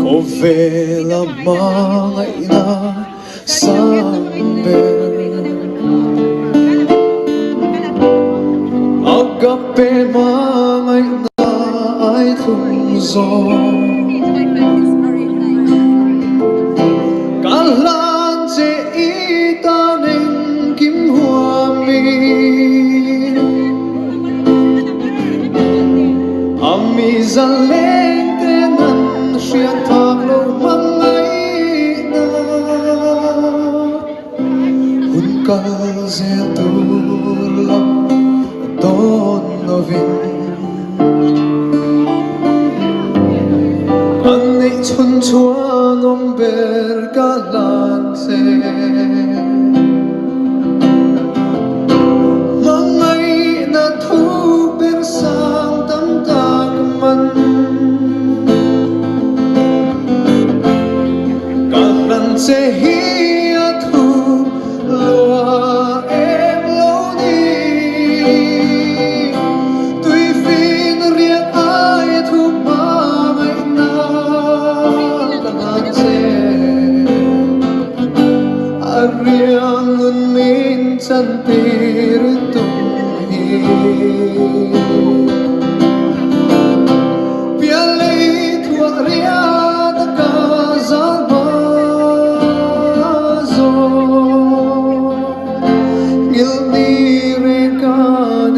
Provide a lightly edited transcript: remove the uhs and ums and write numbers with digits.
O vela mga ina samber Agape mga ina ay tungzon Kalan se itaning kimhuamin Amizaleng tenan siya taglo mangay na Hunkal zedula don novin Anay chun chuan omber galante Mangay na thu bersang damdagman Se hiya thu loa em lâu đi Tuy phiên riêng ai thu mà ngày na ngàn se A riêng ngân min chân tì rư tung hi